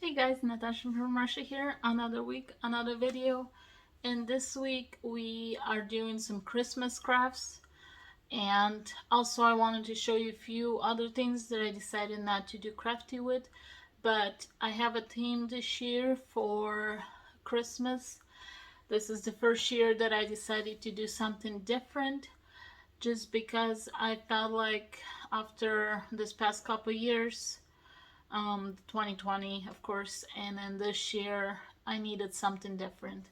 Hey guys, Natasha from Russia here. Another week, another video. And this week we are doing some Christmas crafts. And also I wanted to show you a few other things that I decided not to do crafty with. But I have a theme this year for Christmas. This is the first year that I decided to do something different. Just because I felt like after this past couple years, 2020 of course, and then this year I needed something different.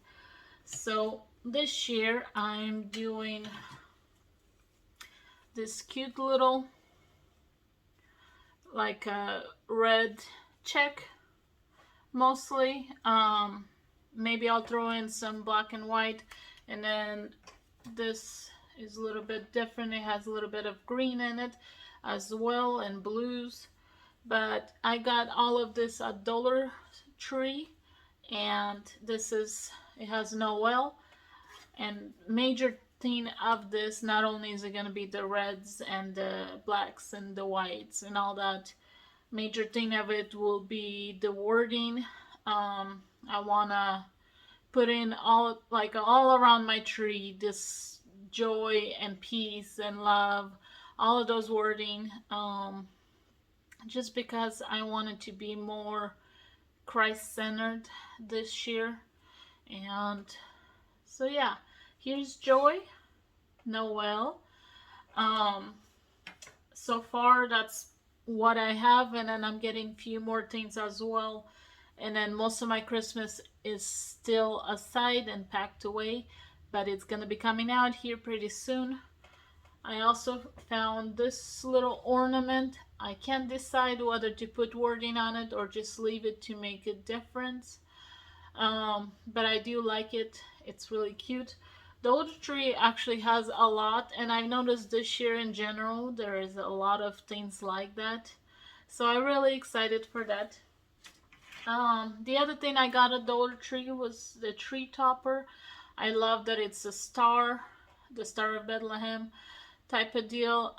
So this year I'm doing this cute little like a red check mostly. Maybe I'll throw in some black and white, and then this is a little bit different. It has a little bit of green in it as well, and blues. But I got all of this at Dollar Tree, and it has Noel. And major thing of this, not only is it going to be the reds and the blacks and the whites and all that, major thing of it will be the wording. I want to put in all around my tree this joy and peace and love, all of those wording, just because I wanted to be more Christ-centered this year. And so yeah, here's Joy, Noel. So far that's what I have, and then I'm getting a few more things as well. And then most of my Christmas is still aside and packed away, but it's gonna be coming out here pretty soon. I also found this little ornament. I can't decide whether to put wording on it or just leave it to make a difference. But I do like it. It's really cute. Dollar Tree actually has a lot, and I've noticed this year in general there is a lot of things like that. So I'm really excited for that. The other thing I got at Dollar Tree was the tree topper. I love that it's a star, the Star of Bethlehem type of deal.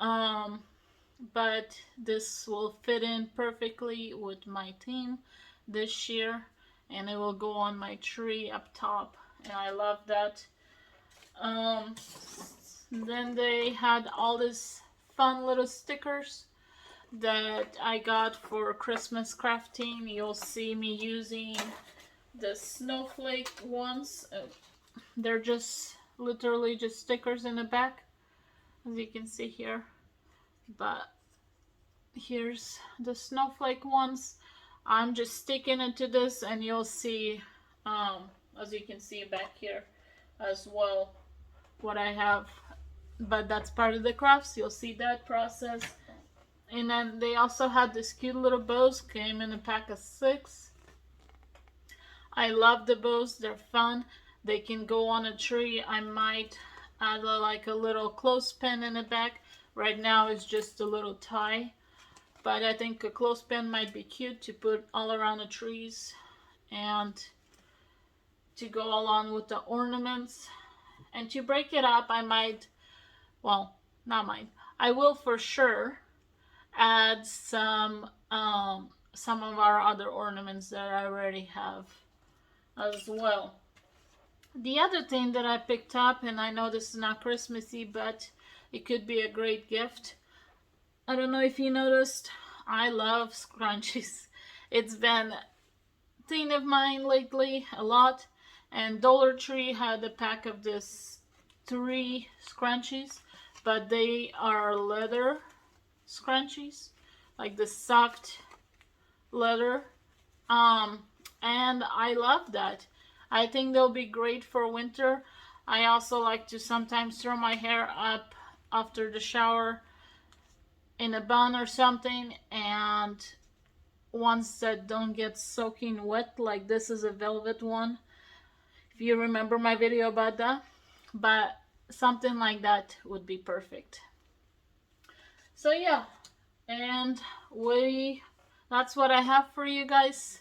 But this will fit in perfectly with my theme this year, and it will go on my tree up top, and I love that. Then they had all these fun little stickers that I got for Christmas crafting. You'll see me using the snowflake ones. They're just literally just stickers in the back, as you can see here. But here's the snowflake ones. I'm just sticking into this, and you'll see, as you can see back here as well, what I have. But that's part of the crafts. You'll see that process. And then they also had this cute little bows, came in a pack of 6. I love the bows. They're fun. They can go on a tree. I might add like a little clothespin in the back. Right now it's just a little tie, but I think a clothespin might be cute to put all around the trees and to go along with the ornaments. And to break it up, I might, well, not might, I will for sure add some of our other ornaments that I already have as well. The other thing that I picked up, and I know this is not Christmassy, but it could be a great gift. I don't know if you noticed, I love scrunchies. It's been a thing of mine lately a lot, and Dollar Tree had a pack of this 3 scrunchies, but they are leather scrunchies, like the soft leather, and I love that. I think they'll be great for winter. I also like to sometimes throw my hair up after the shower in a bun or something, and ones that don't get soaking wet, like this is a velvet one, if you remember my video about that. But something like that would be perfect. So yeah, and that's what I have for you guys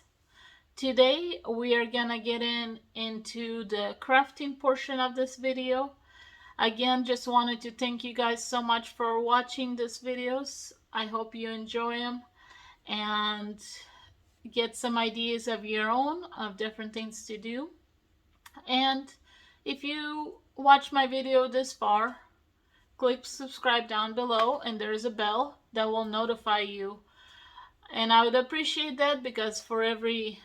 today. We are gonna get into the crafting portion of this video. Again, just wanted to thank you guys so much for watching these videos. I hope you enjoy them, and get some ideas of your own of different things to do. And if you watch my video this far, click subscribe down below, and there is a bell that will notify you. And I would appreciate that, because for every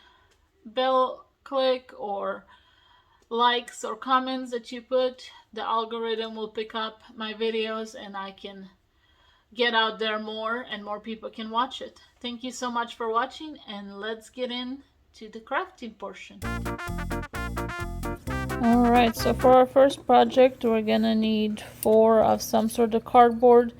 bell click or likes or comments that you put, the algorithm will pick up my videos and I can get out there more and more people can watch it. Thank you so much for watching, and let's get into the crafting portion. Alright, so for our first project, we're gonna need 4 of some sort of cardboard,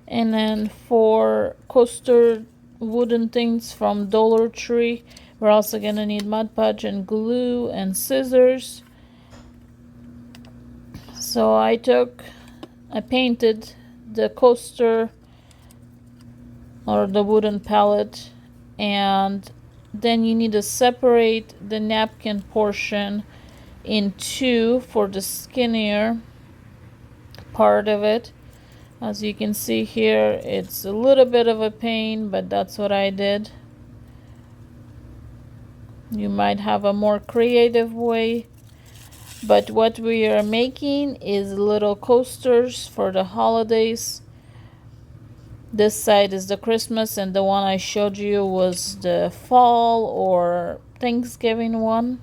and then 4 coaster wooden things from Dollar Tree. We're also gonna need Mod Podge and glue and scissors. So I painted the coaster or the wooden palette, and then you need to separate the napkin portion in 2 for the skinnier part of it. As you can see here, it's a little bit of a pain, but that's what I did. You might have a more creative way, but what we are making is little coasters for the holidays. This side is the Christmas, and the one I showed you was the fall or Thanksgiving one.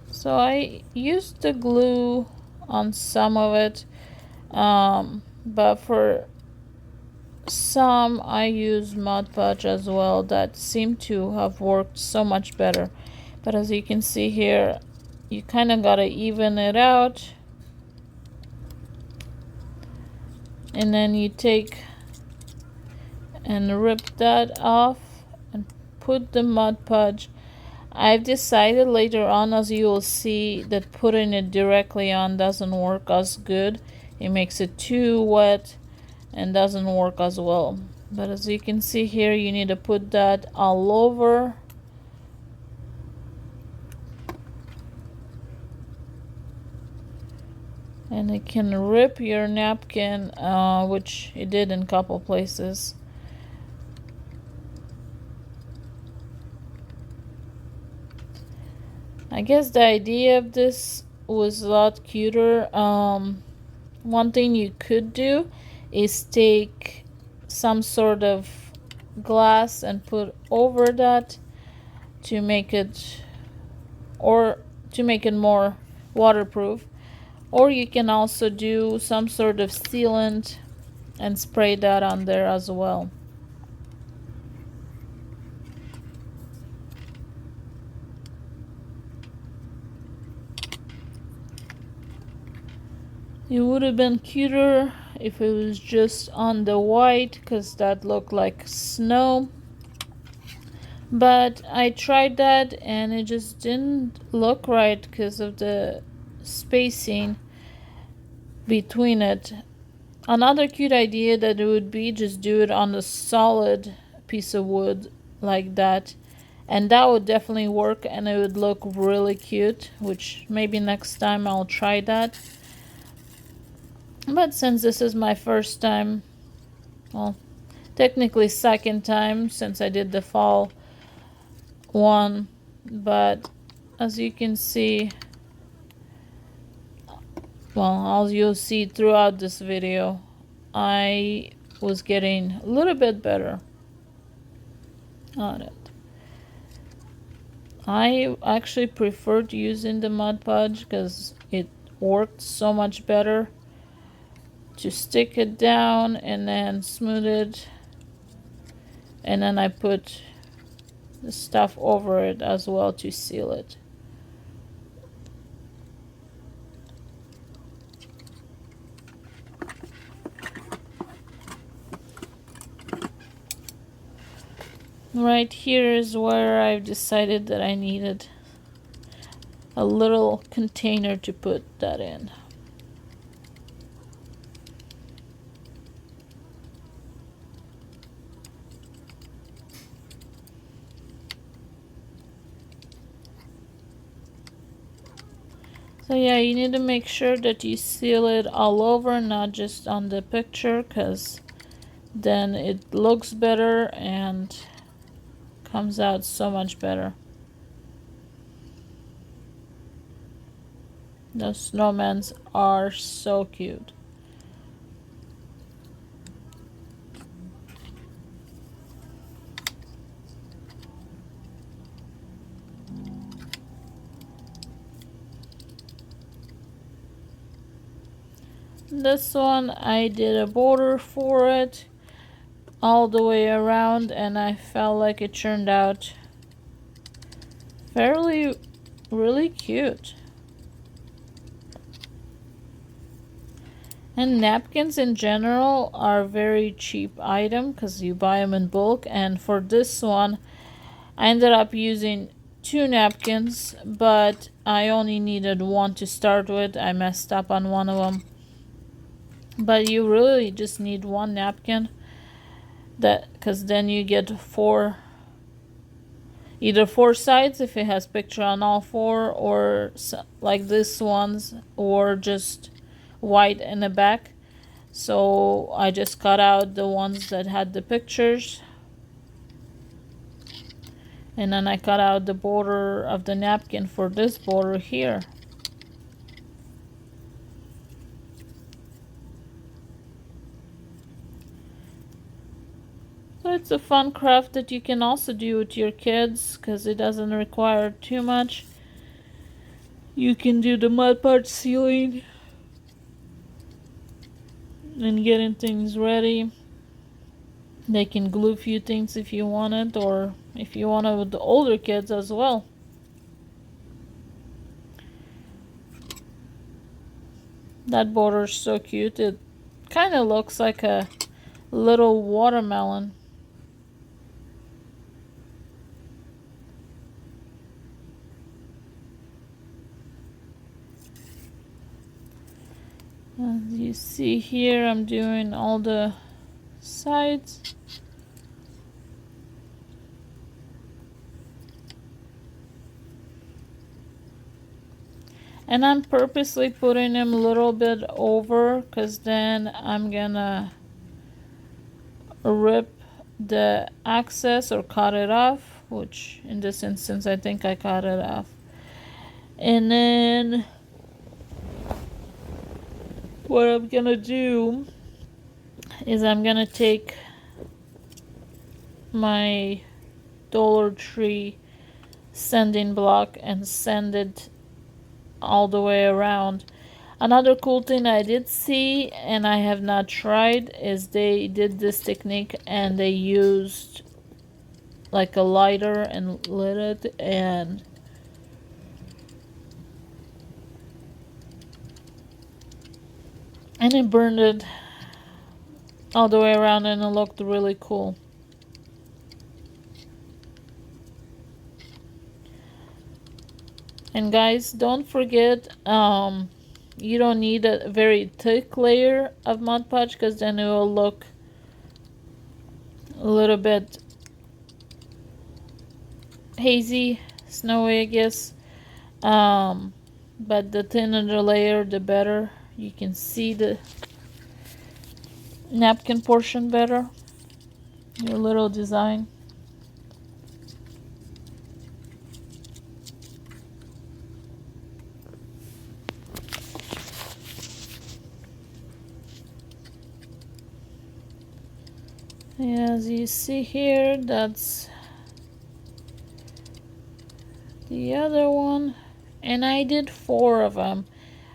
So I used the glue on some of it, but for some I use Mod Podge as well. That seemed to have worked so much better. But as you can see here, you kind of gotta even it out, and then you take and rip that off and put the Mod Podge. I've decided later on, as you will see, that putting it directly on doesn't work as good. It makes it too wet and doesn't work as well. But as you can see here, you need to put that all over. And it can rip your napkin, which it did in a couple places. I guess the idea of this was a lot cuter. One thing you could do is take some sort of glass and put over that to make it more waterproof. Or you can also do some sort of sealant and spray that on there as well. It would have been cuter if it was just on the white, because that looked like snow. But I tried that and it just didn't look right because of the spacing between it. Another cute idea that it would be, just do it on a solid piece of wood like that, and that would definitely work and it would look really cute, which maybe next time I'll try that. But since this is my first time, well, technically second time since I did the fall one, but as you can see, well, as you'll see throughout this video, I was getting a little bit better on it. I actually preferred using the Mod Podge because it worked so much better to stick it down and then smooth it, and then I put the stuff over it as well to seal it. Right here is where I've decided that I needed a little container to put that in. So yeah, you need to make sure that you seal it all over, not just on the picture, because then it looks better and comes out so much better. Those snowmen are so cute. This one I did a border for it all the way around, and I felt like it turned out fairly really cute. And napkins in general are a very cheap item because you buy them in bulk, and for this one I ended up using 2 napkins, but I only needed one to start with. I messed up on one of them. But you really just need 1 napkin, that because then you get either 4 sides if it has picture on all 4, or like this one's, or just white in the back. So I just cut out the ones that had the pictures, and then I cut out the border of the napkin for this border here. So it's a fun craft that you can also do with your kids because it doesn't require too much. You can do the Mod Podge sealing and getting things ready. They can glue a few things if you want it, or if you want it with the older kids as well. That border is so cute. It kind of looks like a little watermelon. As you see here, I'm doing all the sides. And I'm purposely putting them a little bit over because then I'm gonna rip the excess or cut it off, which in this instance I think I cut it off. And then what I'm gonna do is I'm gonna take my Dollar Tree sanding block and sand it all the way around. Another cool thing I did see and I have not tried is they did this technique and they used like a lighter and lit it, and it burned it all the way around and it looked really cool. And guys, don't forget, you don't need a very thick layer of Mod Podge because then it will look a little bit hazy, snowy, I guess. But the thinner the layer, the better. You can see the napkin portion better. Your little design. As you see here, that's the other one, and I did 4 of them.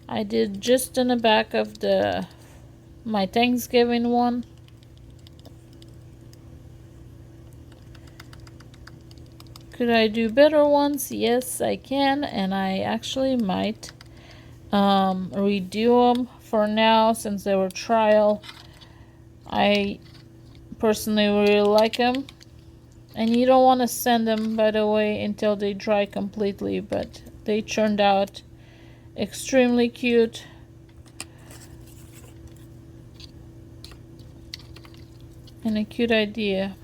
I did just in the back of my Thanksgiving one. Could I do better ones? Yes, I can, and I actually might redo them. For now, since they were trial, I personally really like them. And you don't want to sand them, by the way, until they dry completely, but they turned out extremely cute. And a cute idea.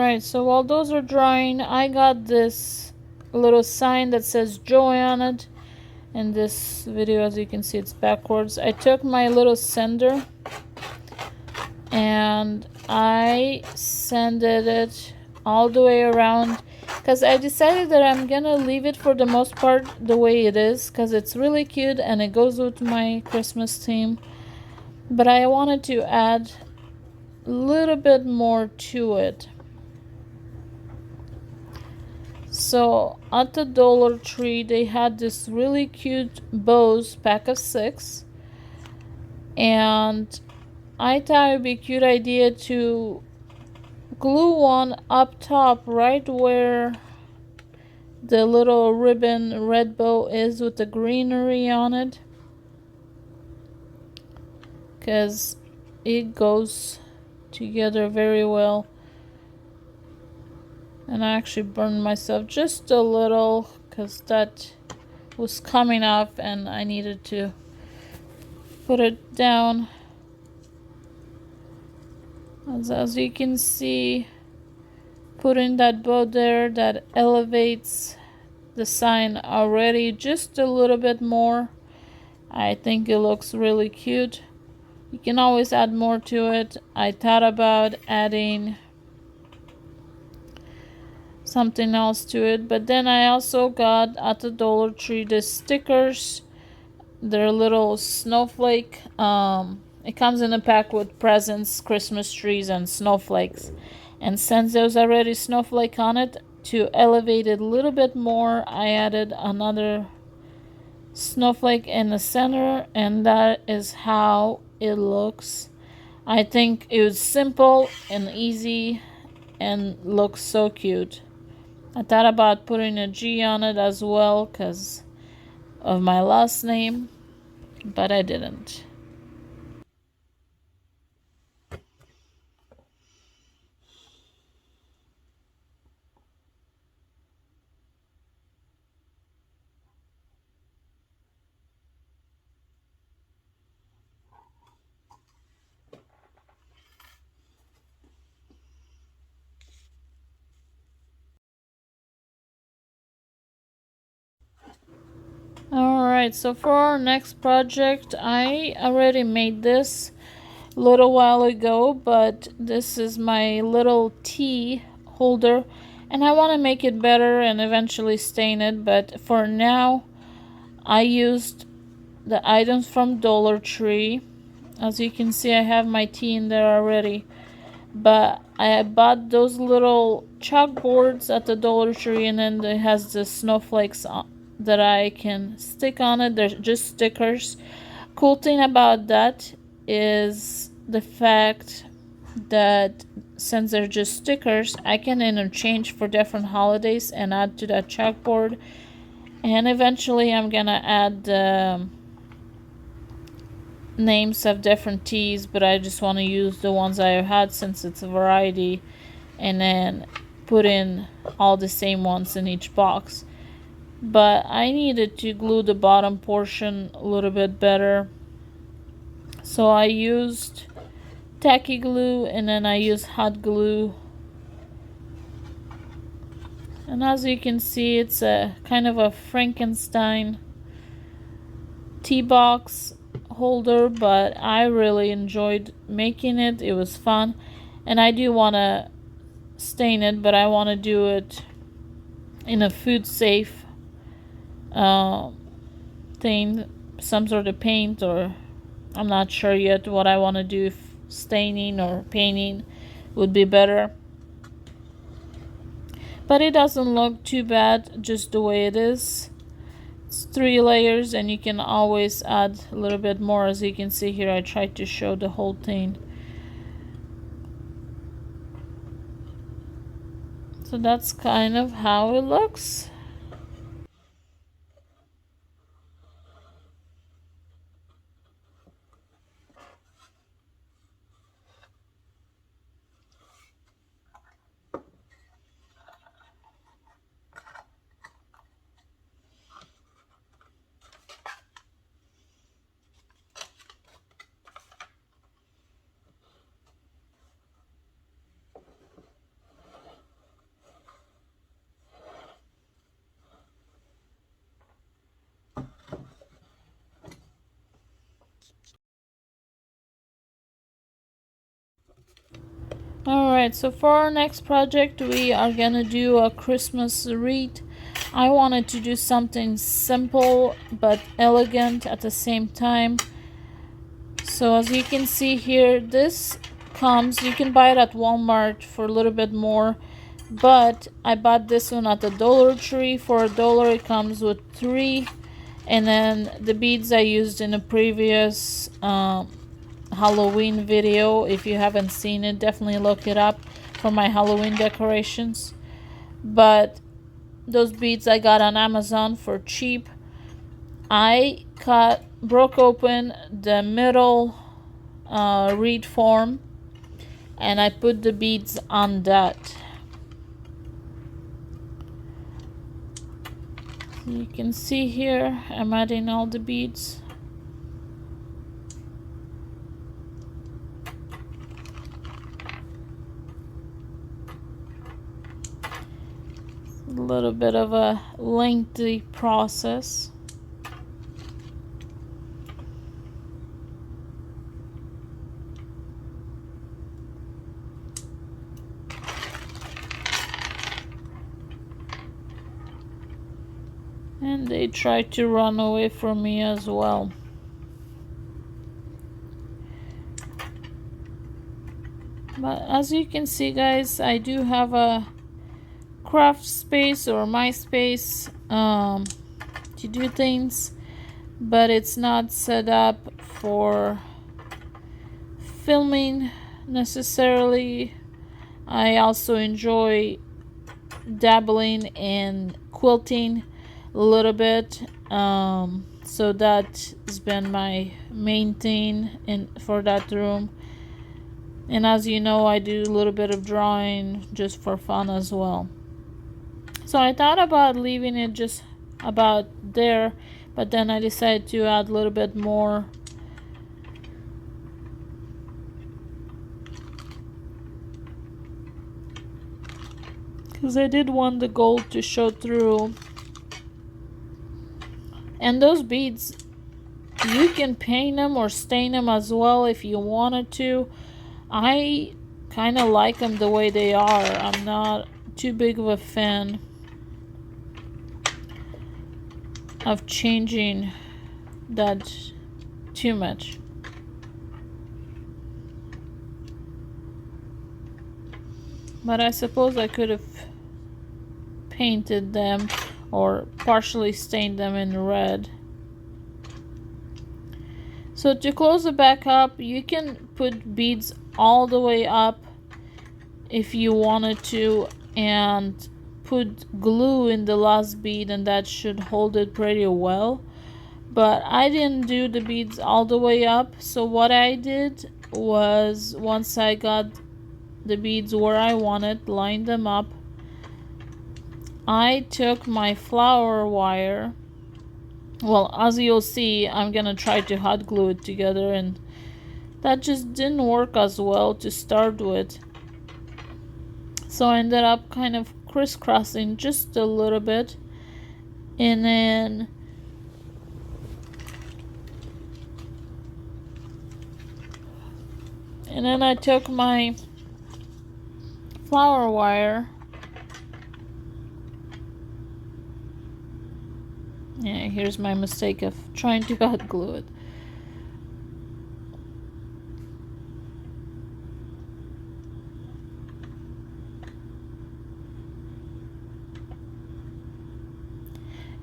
Alright, so while those are drying, I got this little sign that says joy on it. In this video, as you can see, it's backwards. I took my little sender and I sanded it all the way around, because I decided that I'm gonna leave it for the most part the way it is, because it's really cute and it goes with my Christmas theme. But I wanted to add a little bit more to it. So at the Dollar Tree, they had this really cute bows, pack of 6, and I thought it would be a cute idea to glue one up top right where the little ribbon red bow is with the greenery on it, because it goes together very well. And I actually burned myself just a little because that was coming off and I needed to put it down. As you can see, putting that bow there, that elevates the sign already just a little bit more. I think it looks really cute. You can always add more to it. I thought about adding something else to it, but then I also got at the Dollar Tree the stickers. They're little snowflake. It comes in a pack with presents, Christmas trees, and snowflakes. And since there's already snowflake on it, to elevate it a little bit more, I added another snowflake in the center, and that is how it looks. I think it was simple and easy and looks so cute. I thought about putting a G on it as well because of my last name, but I didn't. Alright, so for our next project, I already made this a little while ago, but this is my little tea holder, and I want to make it better and eventually stain it, but for now, I used the items from Dollar Tree. As you can see, I have my tea in there already, but I bought those little chalkboards at the Dollar Tree, and then it has the snowflakes that I can stick on it. They're just stickers. Cool thing about that is the fact that since they're just stickers, I can interchange for different holidays and add to that chalkboard. And eventually I'm gonna add the names of different teas, but I just want to use the ones I have had since it's a variety, and then put in all the same ones in each box. But I needed to glue the bottom portion a little bit better, so I used tacky glue and then I used hot glue. And as you can see, it's a kind of a Frankenstein tea box holder, but I really enjoyed making it. It was fun, and I do want to stain it, but I want to do it in a food safe thing, some sort of paint, or I'm not sure yet what I want to do, if staining or painting would be better. But it doesn't look too bad just the way it is. It's 3 layers, and you can always add a little bit more. As you can see here, I tried to show the whole thing. So that's kind of how it looks. Alright, so for our next project, we are gonna do a Christmas wreath. I wanted to do something simple but elegant at the same time. So as you can see here, this comes, you can buy it at Walmart for a little bit more, but I bought this one at the Dollar Tree for $1. It comes with 3, and then the beads I used in a previous Halloween video. If you haven't seen it, definitely look it up for my Halloween decorations. But those beads I got on Amazon for cheap. I broke open the middle reed form, and I put the beads on that. You can see here I'm adding all the beads. A little bit of a lengthy process. And they try to run away from me as well. But as you can see, guys, I do have a craft space or my space to do things, but it's not set up for filming necessarily. I also enjoy dabbling in quilting a little bit, so that has been my main thing for that room. And as you know, I do a little bit of drawing just for fun as well. So I thought about leaving it just about there, but then I decided to add a little bit more. Because I did want the gold to show through. And those beads, you can paint them or stain them as well if you wanted to. I kind of like them the way they are. I'm not too big of a fan of changing that too much. But I suppose I could have painted them or partially stained them in red. So to close it back up, you can put beads all the way up if you wanted to, and put glue in the last bead, and that should hold it pretty well. But I didn't do the beads all the way up, so what I did was, once I got the beads where I wanted, lined them up, I took my flower wire. Well, as you'll see, I'm gonna try to hot glue it together, and that just didn't work as well to start with. So I ended up kind of crisscrossing just a little bit, and then I took my flower wire. Yeah, here's my mistake of trying to hot glue it.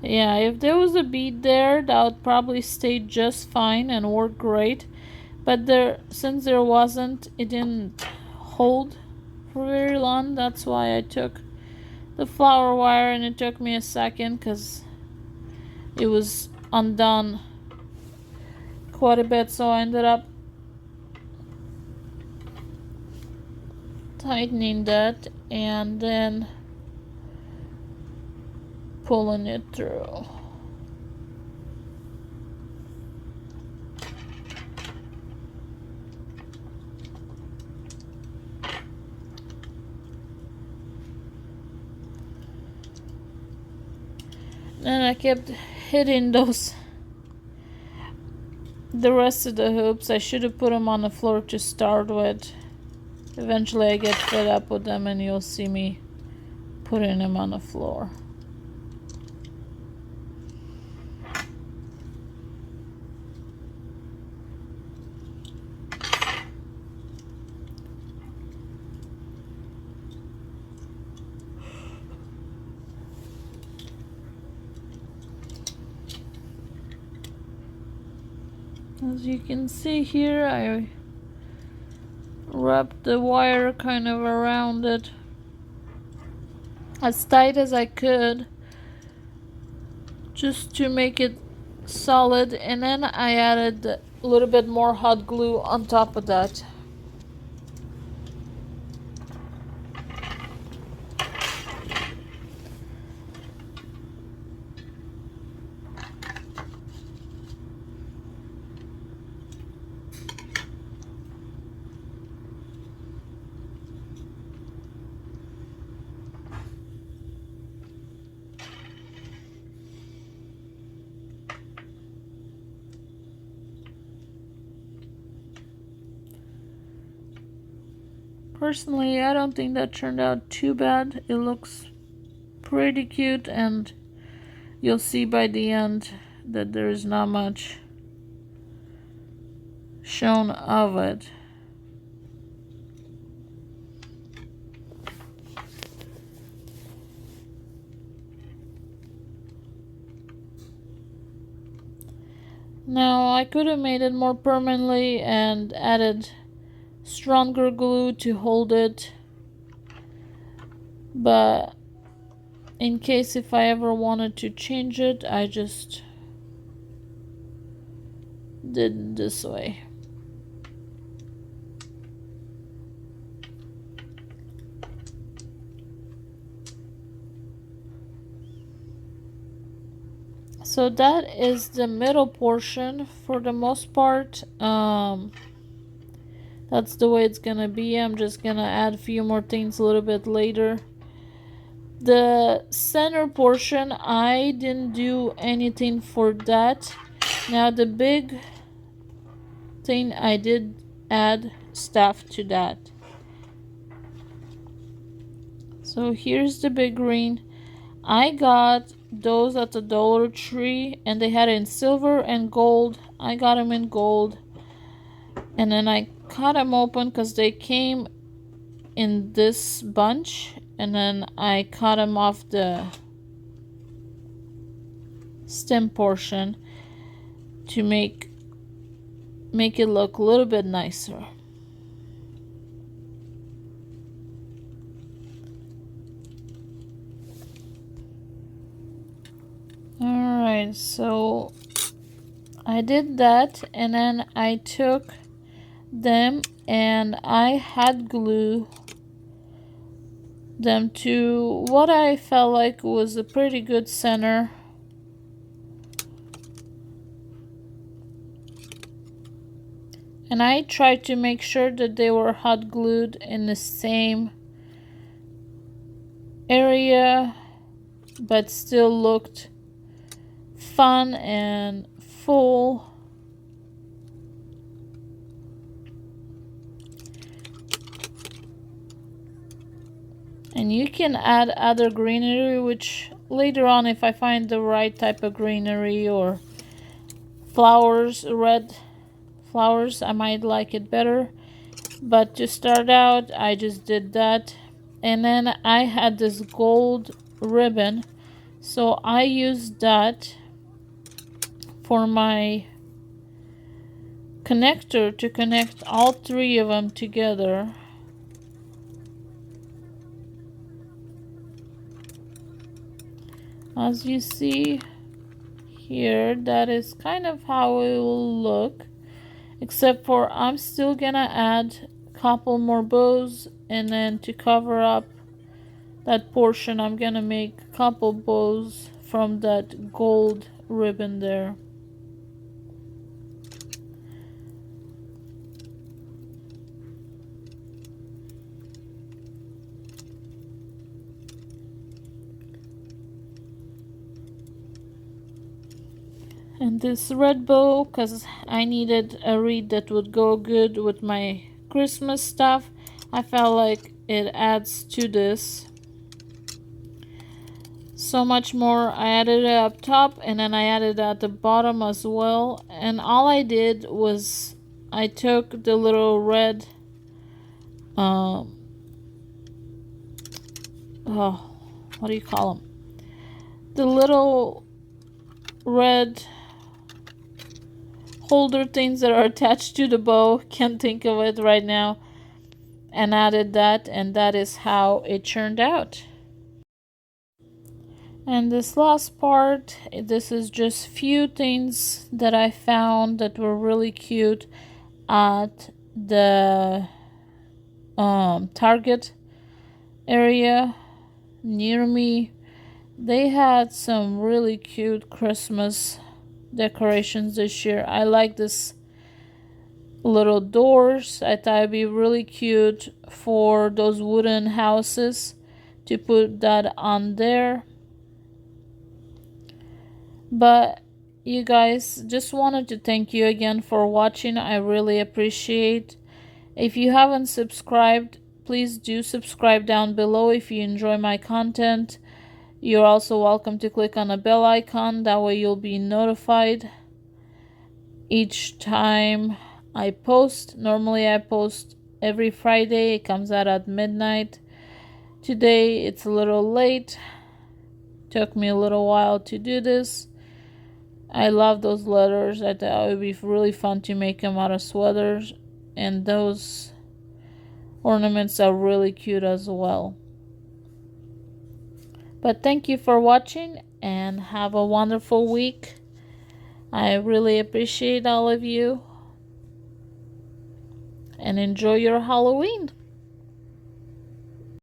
Yeah, if there was a bead there, that would probably stay just fine and work great. But since there wasn't, it didn't hold for very long. That's why I took the flower wire, and it took me a second because it was undone quite a bit. So I ended up tightening that and then pulling it through. And I kept hitting the rest of the hoops. I should have put them on the floor to start with. Eventually I get fed up with them and you'll see me putting them on the floor. As you can see here, I wrapped the wire kind of around it as tight as I could just to make it solid, and then I added a little bit more hot glue on top of that. Personally, I don't think that turned out too bad. It looks pretty cute, and you'll see by the end that there's not much shown of it. Now, I could have made it more permanently and added stronger glue to hold it, but in case if I ever wanted to change it, I just did it this way. So that is the middle portion for the most part. That's the way it's gonna be. I'm just gonna add a few more things a little bit later. The center portion, I didn't do anything for that. Now the big thing, I did add stuff to that. So here's the big green. I got those at the Dollar Tree, and they had it in silver and gold. I got them in gold, and then I cut them open because they came in this bunch, and then I cut them off the stem portion to make it look a little bit nicer. Alright, so I did that, and then I took them and I hot glue them to what I felt like was a pretty good center. And I tried to make sure that they were hot glued in the same area, but still looked fun and full. And you can add other greenery, which later on, if I find the right type of greenery or flowers, red flowers, I might like it better. But to start out, I just did that. And then I had this gold ribbon, so I used that for my connector to connect all three of them together. As you see here, that is kind of how it will look, except for I'm still gonna add a couple more bows, and then to cover up that portion, I'm gonna make a couple bows from that gold ribbon there. And this red bow, because I needed a wreath that would go good with my Christmas stuff, I felt like it adds to this so much more. I added it up top and then I added at the bottom as well, and all I did was I took the little red what do you call them, the little red holder things that are attached to the bow, can't think of it right now, and added that, and that is how it turned out. And this last part, this is just few things that I found that were really cute at the Target area near me. They had some really cute Christmas decorations this year. I like this little doors. I thought it'd be really cute for those wooden houses to put that on there. But you guys, just wanted to thank you again for watching. I really appreciate. If you haven't subscribed, please do subscribe down below if you enjoy my content. You're also welcome to click on the bell icon. That way you'll be notified each time I post. Normally I post every Friday. It comes out at midnight. Today it's a little late. Took me a little while to do this. I love those letters. I thought it would be really fun to make them out of sweaters. And those ornaments are really cute as well. But thank you for watching and have a wonderful week. I really appreciate all of you. And enjoy your Halloween.